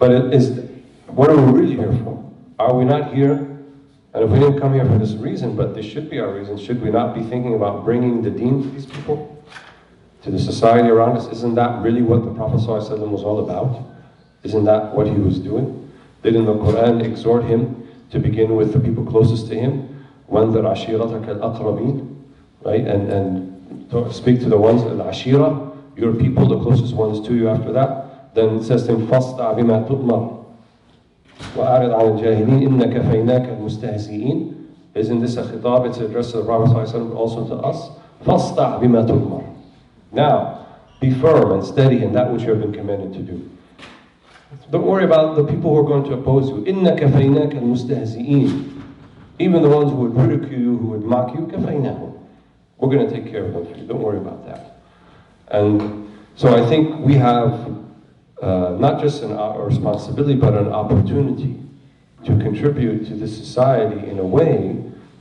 But what are we really here for? Are we not here? And if we didn't come here for this reason, but this should be our reason, should we not be thinking about bringing the deen to these people? To the society around us? Isn't that really what the Prophet ﷺ was all about? Isn't that what he was doing? Didn't the Quran exhort him to begin with the people closest to him? وَانذِرْ عَشِيرَتَكَ الْأَقْرَبِينَ, right? And speak to the ones, al-ashira, your people, the closest ones to you after that. Then it says to him, فَاصْدَعْ بِمَا تُؤْمَرُ وَأَعْرِضْ عَنِ الْجَاهِلِينَ إِنَّكَ فَيْنَاكَ الْمُسْتَهْزِئِينَ. Isn't this a khitab? It's addressed to the Prophet ﷺ, also to us. فَاصْدَعْ بِمَا تُؤْمَرُ. Now, be firm and steady in that which you have been commanded to do. Don't worry about the people who are going to oppose you. إِنَّكَ فَيْنَاكَ الْمُسْتَهْزِئِينَ. Even the ones who would ridicule you, who would mock you, كَفَيْنَاهُمْ. We're going to take care of them for you. Don't worry about that. And so I think we have not just a responsibility, but an opportunity to contribute to this society in a way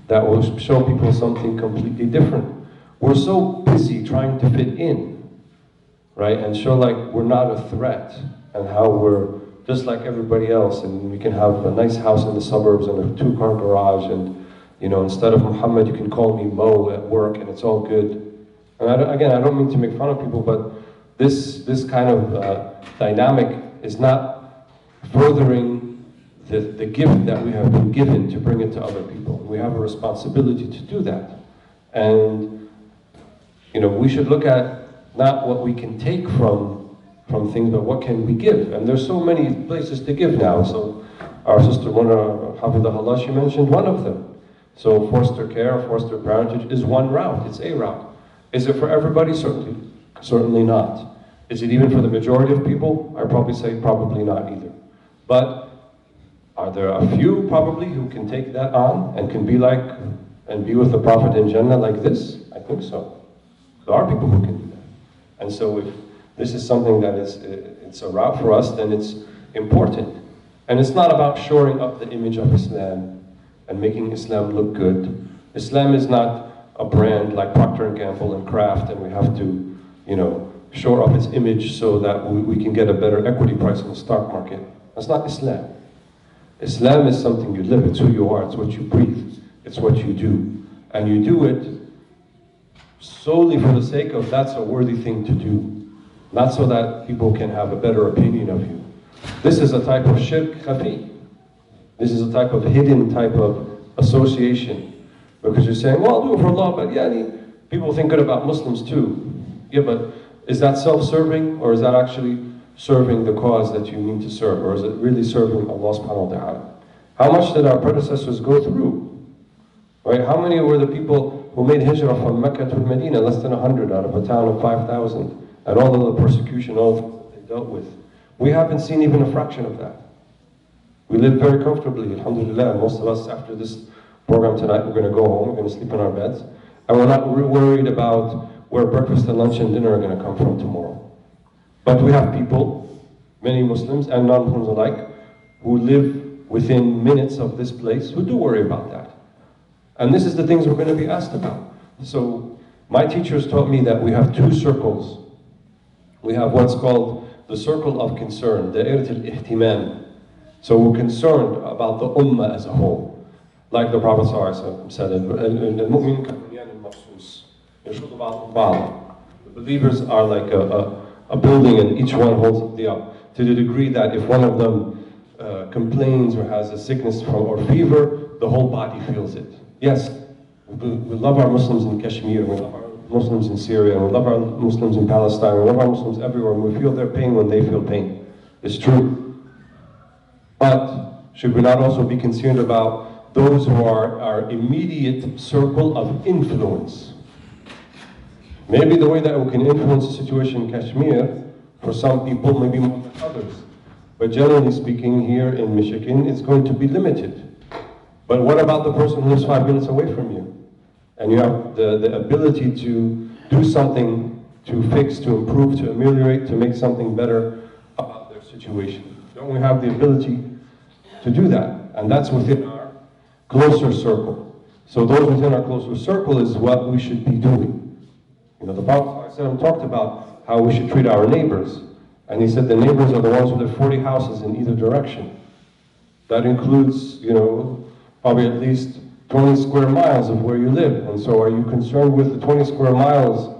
that will show people something completely different. We're so busy trying to fit in, right? And show like we're not a threat, and how we're just like everybody else, and we can have a nice house in the suburbs and a 2-car garage, and you know, instead of Muhammad, you can call me Mo at work, and it's all good. And I don't mean to make fun of people, but this kind of dynamic is not furthering the gift that we have been given to bring it to other people. We have a responsibility to do that. And you know, we should look at not what we can take from things, but what can we give. And there's so many places to give now. So our sister, Hafidahullah, she mentioned one of them. So foster care, foster parentage is one route, it's a route. Is it for everybody? Certainly not. Is it even for the majority of people? I'd probably say probably not either. But are there a few probably who can take that on and can be like, and be with the Prophet in Jannah like this? I think so. There are people who can do that. And so if this is something that it's a route for us, then it's important. And it's not about shoring up the image of Islam and making Islam look good. Islam is not a brand like Procter & Gamble and Kraft, and we have to, you know, shore up its image so that we can get a better equity price in the stock market. That's not Islam. Islam is something you live, it's who you are, it's what you breathe, it's what you do. And you do it solely for the sake of that's a worthy thing to do, not so that people can have a better opinion of you. This is a type of shirk khafi. This is a type of hidden type of association. Because you're saying, well, I'll do it for Allah, but yeah, people think good about Muslims too. Yeah, but is that self-serving, or is that actually serving the cause that you need to serve? Or is it really serving Allah subhanahu wa ta'ala? How much did our predecessors go through? Right? How many were the people who made hijrah from Mecca to Medina? Less than 100 out of a town of 5,000. And all of the persecution, all of that they dealt with. We haven't seen even a fraction of that. We live very comfortably, alhamdulillah. Most of us, after this program tonight, we're going to go home, we're going to sleep in our beds. And we're not worried about where breakfast and lunch and dinner are going to come from tomorrow. But we have people, many Muslims and non-Muslims alike, who live within minutes of this place who do worry about that. And this is the things we're going to be asked about. So my teachers taught me that we have two circles. We have what's called the circle of concern, da'irat al-ihtimam. So we're concerned about the ummah as a whole. Like the Prophet ﷺ said, "Al-mu'min ka-bunyan al-maqsus." The believers are like a building, and each one holds the up to the degree that if one of them complains or has a sickness or fever, the whole body feels it. Yes, we love our Muslims in Kashmir, we love our Muslims in Syria, and we love our Muslims in Palestine, we love our Muslims everywhere, and we feel their pain when they feel pain. It's true. But should we not also be concerned about those who are our immediate circle of influence? Maybe the way that we can influence the situation in Kashmir, for some people, maybe more than others. But generally speaking, here in Michigan, it's going to be limited. But what about the person who lives 5 minutes away from you? And you have the ability to do something to fix, to improve, to ameliorate, to make something better about their situation. Don't we have the ability to do that? And that's within our closer circle. So those within our closer circle is what we should be doing. You know, the Prophet ﷺ talked about how we should treat our neighbors. And he said the neighbors are the ones who live 40 houses in either direction. That includes, you know, probably at least 20 square miles of where you live. And so are you concerned with the 20 square miles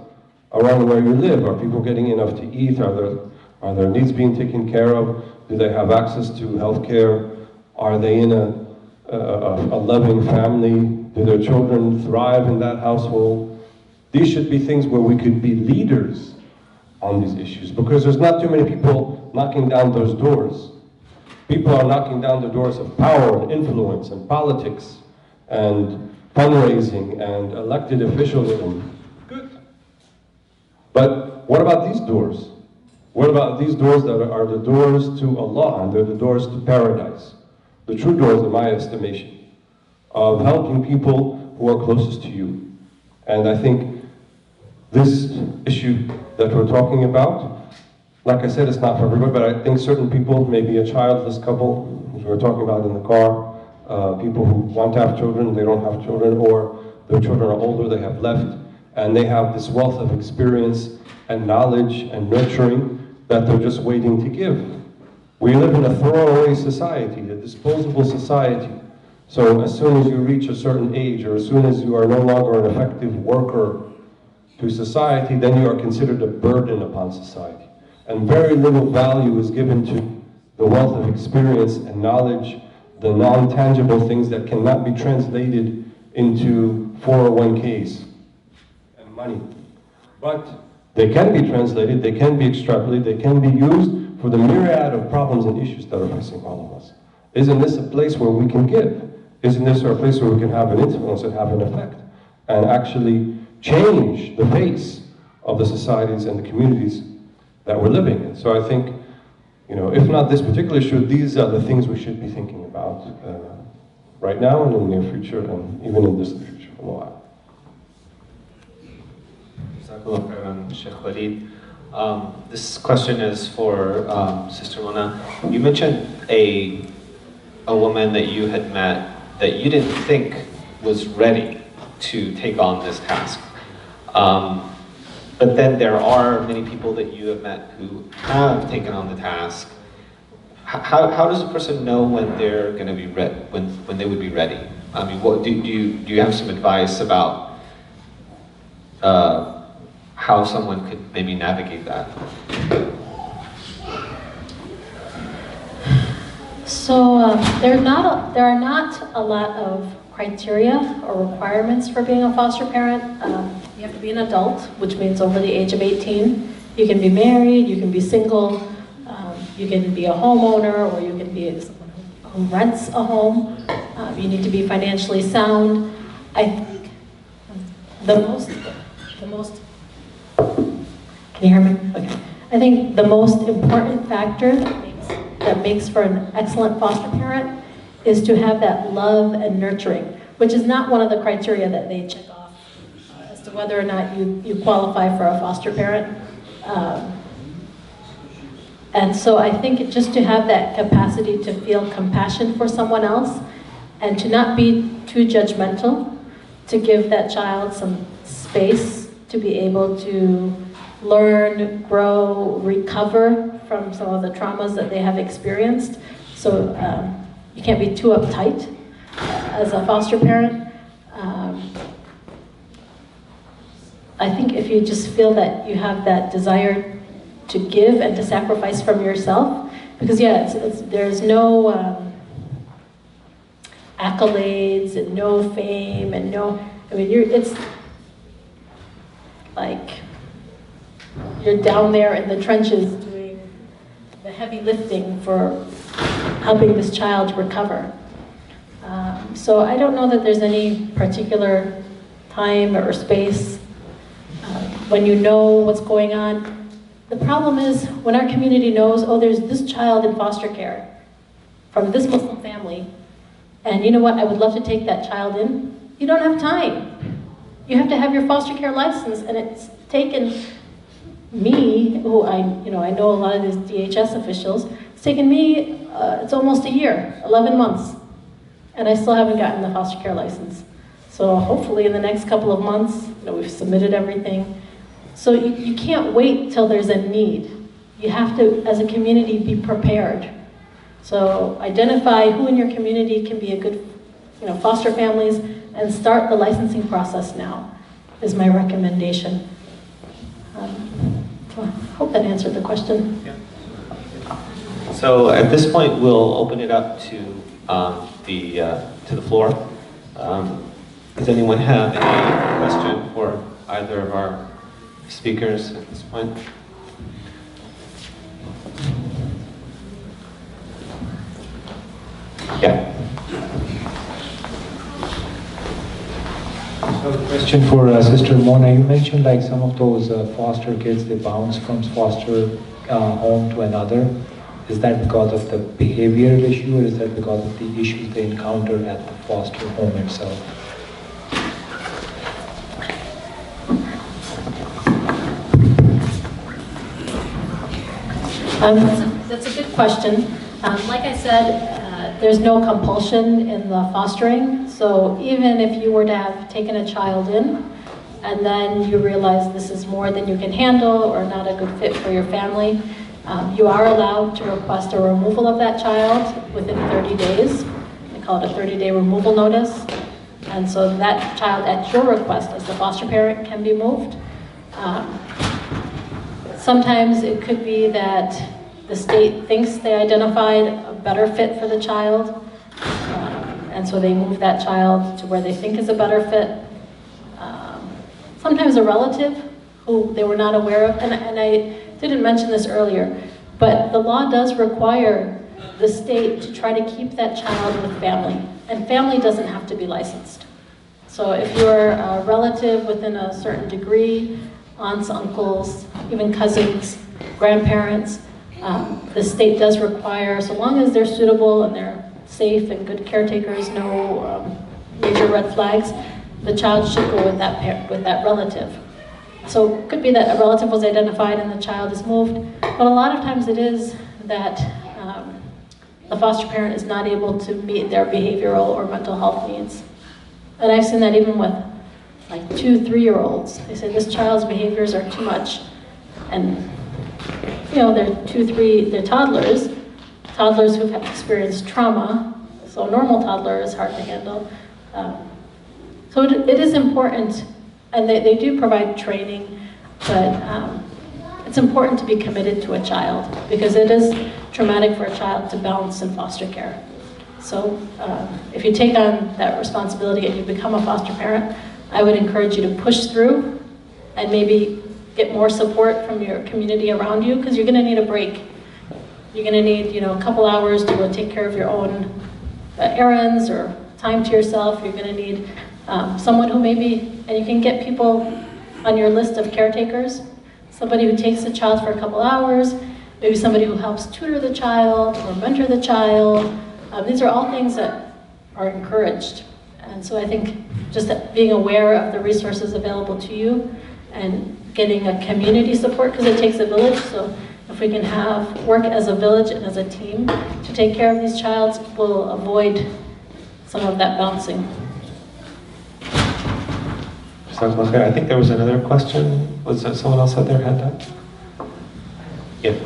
around where you live? Are people getting enough to eat? Are their needs being taken care of? Do they have access to health care? Are they in a loving family? Do their children thrive in that household? These should be things where we could be leaders on these issues, because there's not too many people knocking down those doors. People are knocking down the doors of power and influence and politics and fundraising and elected officialism. Good. But what about these doors? What about these doors that are the doors to Allah, and they're the doors to paradise? The true doors, in my estimation, of helping people who are closest to you. And I think this issue that we're talking about, like I said, it's not for everybody, but I think certain people, maybe a childless couple, as we were talking about in the car, people who want to have children, they don't have children, or their children are older, they have left, and they have this wealth of experience and knowledge and nurturing that they're just waiting to give. We live in a throwaway society, a disposable society. So as soon as you reach a certain age, or as soon as you are no longer an effective worker to society, then you are considered a burden upon society. And very little value is given to the wealth of experience and knowledge, the non-tangible things that cannot be translated into 401ks and money. But they can be translated, they can be extrapolated, they can be used for the myriad of problems and issues that are facing all of us. Isn't this a place where we can give? Isn't this a place where we can have an influence and have an effect? And actually change the face of the societies and the communities that we're living in. So I think, you know, if not this particular issue, these are the things we should be thinking about right now and in the near future, and even in this future for a while. Shaykh Walead. This question is for Sister Mona. You mentioned a woman that you had met that you didn't think was ready to take on this task. But then there are many people that you have met who have taken on the task. How does a person know when they're going to be ready, when they would be ready? I mean, what do you have some advice about how someone could maybe navigate that? So there are not a lot of criteria or requirements for being a foster parent. You have to be an adult, which means over the age of 18. You can be married, you can be single, you can be a homeowner, or you can be someone who rents a home. You need to be financially sound. I think the most, can you hear me? Okay. I think the most important factor that makes for an excellent foster parent is to have that love and nurturing, which is not one of the criteria that they check off as to whether or not you qualify for a foster parent. And so I think just to have that capacity to feel compassion for someone else and to not be too judgmental, to give that child some space to be able to learn, grow, recover from some of the traumas that they have experienced. So you can't be too uptight as a foster parent. I think if you just feel that you have that desire to give and to sacrifice from yourself, Because yeah, there's no accolades and no fame and no, I mean, it's like you're down there in the trenches doing the heavy lifting for helping this child recover. So I don't know that there's any particular time or space when you know what's going on. The problem is when our community knows, oh, there's this child in foster care from this Muslim family, and you know what, I would love to take that child in. You don't have time. You have to have your foster care license, and it's taken me, who I know a lot of these DHS officials, it's taken me, it's almost a year, 11 months, and I still haven't gotten the foster care license. So hopefully in the next couple of months, we've submitted everything. So you can't wait till there's a need. You have to, as a community, be prepared. So identify who in your community can be a good, foster families, and start the licensing process now, is my recommendation. I hope that answered the question. Yeah. So at this point, we'll open it up to the floor. Does anyone have any question for either of our speakers at this point? Yeah. So a question for Sister Mona. You mentioned like some of those foster kids, they bounce from foster home to another. Is that because of the behavioral issue, or is that because of the issues they encounter at the foster home itself? That's a good question. Like I said, there's no compulsion in the fostering. So even if you were to have taken a child in, and then you realize this is more than you can handle or not a good fit for your family, you are allowed to request a removal of that child within 30 days. They call it a 30-day removal notice. And so that child, at your request as the foster parent, can be moved. Sometimes it could be that the state thinks they identified a better fit for the child, and so they move that child to where they think is a better fit. Sometimes a relative who they were not aware of, and I didn't mention this earlier, but the law does require the state to try to keep that child with family, and family doesn't have to be licensed. So if you're a relative within a certain degree, aunts, uncles, even cousins, grandparents, the state does require, so long as they're suitable and they're safe and good caretakers, no major red flags, the child should go with that relative. So it could be that a relative was identified and the child is moved, but a lot of times it is that the foster parent is not able to meet their behavioral or mental health needs. And I've seen that even with like 2-, 3-year-olds. They say this child's behaviors are too much, and they're 2, 3, they're toddlers who've experienced trauma, so a normal toddler is hard to handle. So it is important, and they do provide training, but it's important to be committed to a child, because it is traumatic for a child to bounce in foster care. So if you take on that responsibility and you become a foster parent, I would encourage you to push through and maybe get more support from your community around you, because you're going to need a break. You're going to need, a couple hours to go take care of your own errands or time to yourself. You're going to need someone who maybe, and you can get people on your list of caretakers, somebody who takes the child for a couple hours, maybe somebody who helps tutor the child or mentor the child. These are all things that are encouraged. And so I think just being aware of the resources available to you and getting a community support, because it takes a village. So if we can work as a village and as a team to take care of these childs, we'll avoid some of that bouncing. I think there was another question. Was there someone else out there had that? Yeah.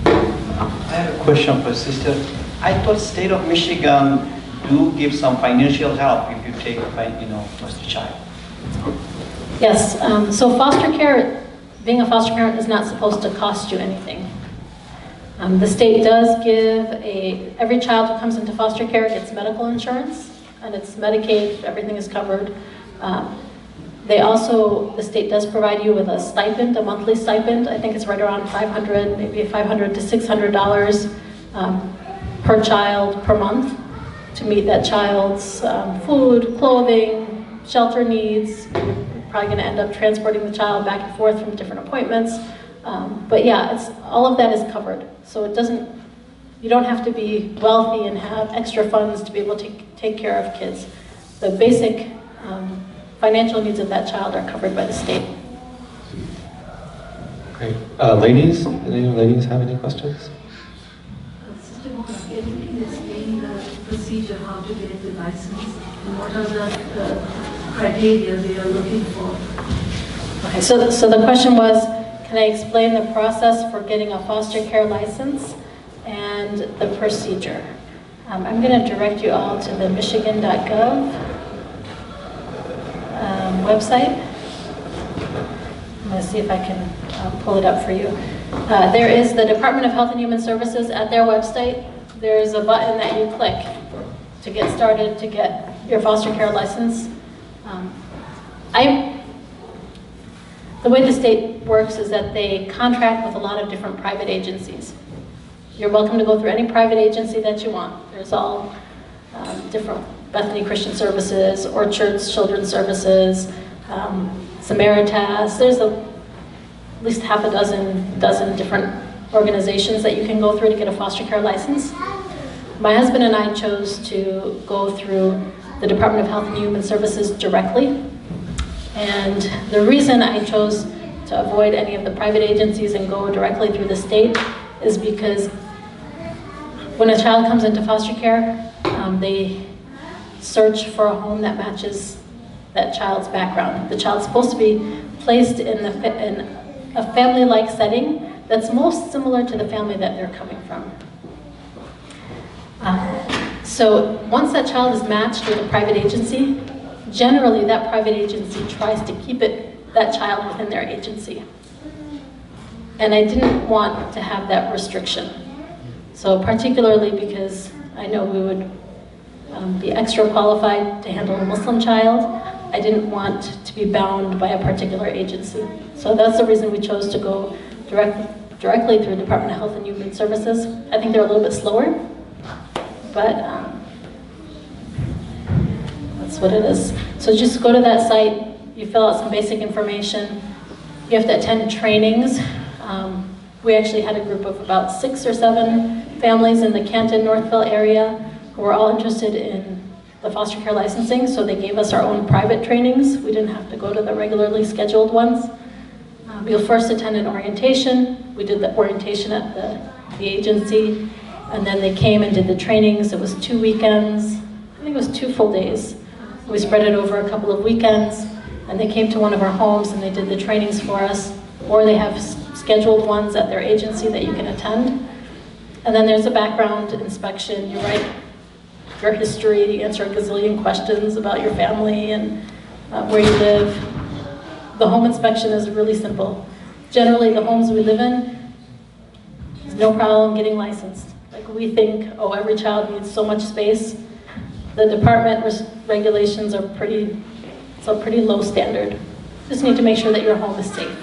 I have a question for sister. I thought state of Michigan do give some financial help if you take a foster child. Yes, so foster care being a foster parent is not supposed to cost you anything. The state does give every child who comes into foster care gets medical insurance, and it's Medicaid, everything is covered. The state does provide you with a stipend, a monthly stipend. I think it's right around $500, maybe $500 to $600 per child per month to meet that child's food, clothing, shelter needs. You're probably going to end up transporting the child back and forth from different appointments. But yeah, all of that is covered. So you don't have to be wealthy and have extra funds to be able to take care of kids. The basic financial needs of that child are covered by the state. Great. Ladies, any ladies have any questions? Sister Mosaad, can you explain the procedure, how to get the license, and what are the criteria they are looking for? Okay, so the question was, can I explain the process for getting a foster care license and the procedure? I'm going to direct you all to the michigan.gov website. I'm going to see if I can pull it up for you. There is the Department of Health and Human Services at their website. There's a button that you click to get started to get your foster care license. The way the state works is that they contract with a lot of different private agencies. You're welcome to go through any private agency that you want. There's all different Bethany Christian Services, Orchards Children's Services, Samaritas. There's at least half a dozen different organizations that you can go through to get a foster care license. My husband and I chose to go through the Department of Health and Human Services directly. And the reason I chose to avoid any of the private agencies and go directly through the state is because when a child comes into foster care, they search for a home that matches that child's background. The child's supposed to be placed in a family-like setting that's most similar to the family that they're coming from. So once that child is matched with a private agency, generally that private agency tries to keep that child within their agency. And I didn't want to have that restriction. So particularly because I know we would be extra qualified to handle a Muslim child, I didn't want to be bound by a particular agency. So that's the reason we chose to go directly through Department of Health and Human Services. I think they're a little bit slower, but that's what it is. So just go to that site, you fill out some basic information, you have to attend trainings. We actually had a group of about 6 or 7 families in the Canton, Northville area who were all interested in the foster care licensing, so they gave us our own private trainings. We didn't have to go to the regularly scheduled ones. You'll first attend an orientation. We did the orientation at the agency, and then they came and did the trainings. It was 2 weekends. I think it was 2 full days. We spread it over a couple of weekends, and they came to one of our homes and they did the trainings for us, or they have scheduled ones at their agency that you can attend. And then there's a background inspection. You write your history, you answer a gazillion questions about your family and where you live. The home inspection is really simple. Generally, the homes we live in, there's no problem getting licensed. Like we think, oh, every child needs so much space. The department regulations are it's a pretty low standard. Just need to make sure that your home is safe.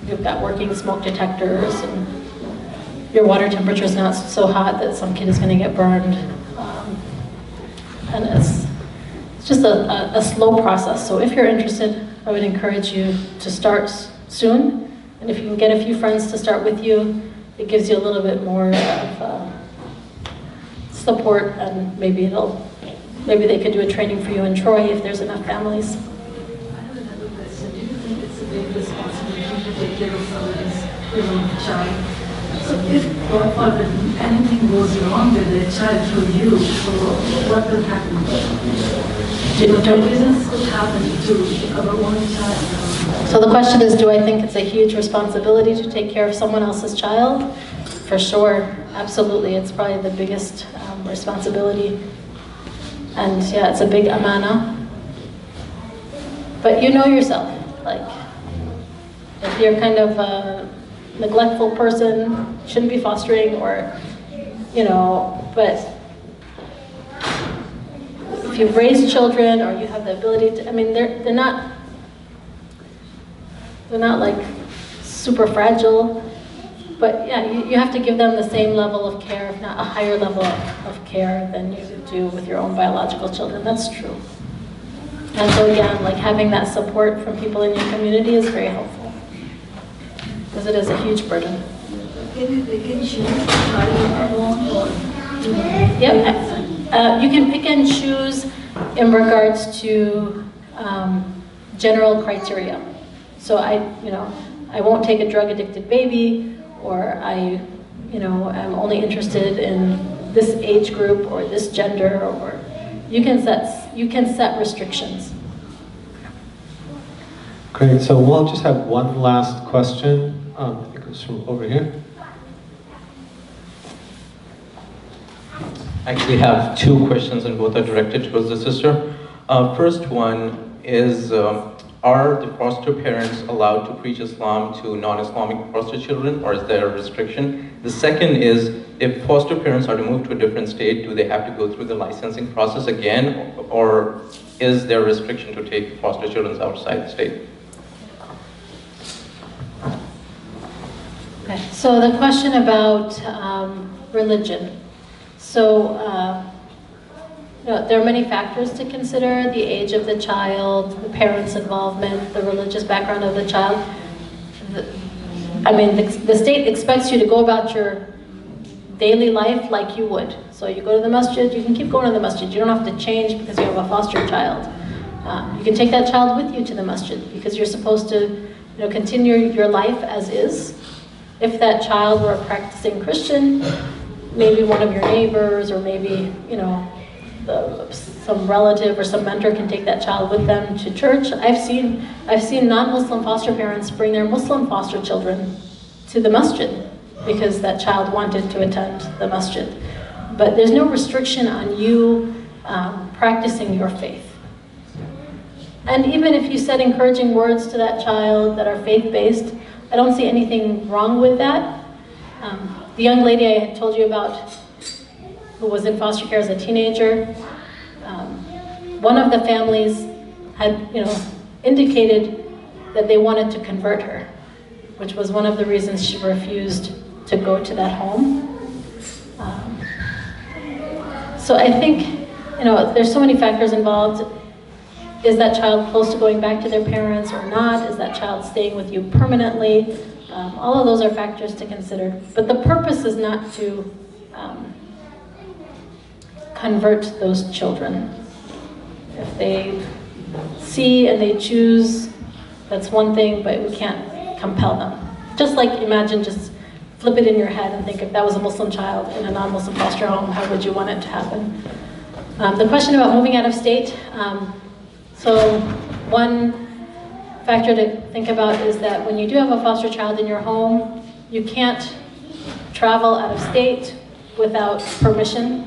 You've got working smoke detectors and your water temperature is not so hot that some kid is going to get burned. And it's just a slow process. So if you're interested, I would encourage you to start soon. And if you can get a few friends to start with you, it gives you a little bit more of support, and maybe they could do a training for you in Troy if there's enough families. I have another question. Do you think it's a big responsibility to take care of someone's child? So if, God forbid, anything goes wrong with the child through you, so what will happen? Negligence could happen to our own child. So the question is, do I think it's a huge responsibility to take care of someone else's child? For sure, absolutely. It's probably the biggest responsibility. And yeah, it's a big amana. But you know yourself, like, If you're kind of a neglectful person, shouldn't be fostering, or, but if you've raised children or you have the ability to, they're not like super fragile, but yeah, you have to give them the same level of care, if not a higher level of care than you do with your own biological children. That's true. And so again, like having that support from people in your community is very helpful, because it is a huge burden. They can choose to try it alone or you can pick and choose in regards to general criteria. So I won't take a drug-addicted baby, or I, am only interested in this age group or this gender, or you can set restrictions. Great. So we'll just have one last question. I think it was from over here. I actually have two questions, and both are directed towards the sister. First one is, are the foster parents allowed to preach Islam to non-Islamic foster children, or is there a restriction? The second is, if foster parents are to move to a different state, do they have to go through the licensing process again, or is there a restriction to take foster children outside the state? Okay, so the question about religion. So there are many factors to consider: the age of the child, the parents' involvement, the religious background of the child. The state expects you to go about your daily life like you would. So you go to the masjid, you can keep going to the masjid. You don't have to change because you have a foster child. You can take that child with you to the masjid, because you're supposed to continue your life as is. If that child were a practicing Christian, maybe one of your neighbors, or maybe some relative or some mentor can take that child with them to church. I've seen non-Muslim foster parents bring their Muslim foster children to the masjid because that child wanted to attend the masjid. But there's no restriction on you practicing your faith. And even if you said encouraging words to that child that are faith-based, I don't see anything wrong with that. The young lady I had told you about, who was in foster care as a teenager, one of the families had, indicated that they wanted to convert her, which was one of the reasons she refused to go to that home. So I think, there's so many factors involved. Is that child close to going back to their parents or not? Is that child staying with you permanently? All of those are factors to consider. But the purpose is not to convert those children. If they see and they choose, that's one thing, but we can't compel them. Just like, imagine, just flip it in your head and think, if that was a Muslim child in a non-Muslim foster home, how would you want it to happen? The question about moving out of state, so one factor to think about is that when you do have a foster child in your home, you can't travel out of state without permission.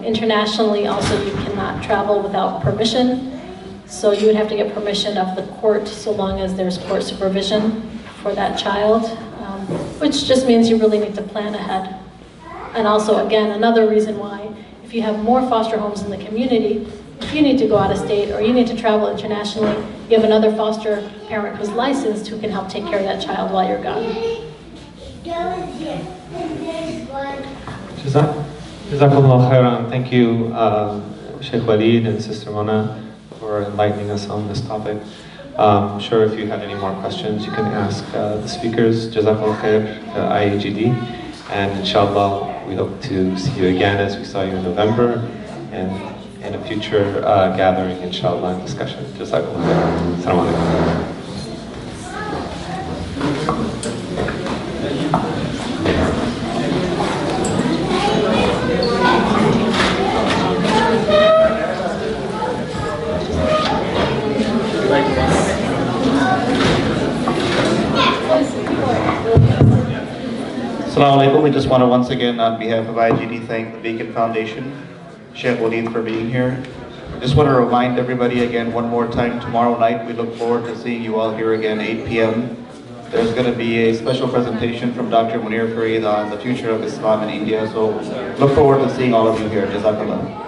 Internationally, also, you cannot travel without permission. So you would have to get permission of the court, so long as there's court supervision for that child, which just means you really need to plan ahead. And also, again, another reason why, if you have more foster homes in the community, if you need to go out of state or you need to travel internationally, you have another foster parent who's licensed who can help take care of that child while you're gone. Jazakallah khairan. Thank you, Shaykh Walead and Sister Mona, for enlightening us on this topic. I'm sure if you have any more questions, you can ask the speakers. Jazakallah khair, IAGD. And inshallah, we hope to see you again as we saw you in November, and in a future gathering, inshallah, and discussion. Jazakallah khair. Assalamu alaikum. Assalamu alaikum. We just want to once again, on behalf of IGD, thank the Beacon Foundation, Shaykh Walead, for being here. Just want to remind everybody again one more time, tomorrow night we look forward to seeing you all here again, 8 p.m. There's going to be a special presentation from Dr. Munir Farid on the future of Islam in India, so look forward to seeing all of you here. Jazakallah.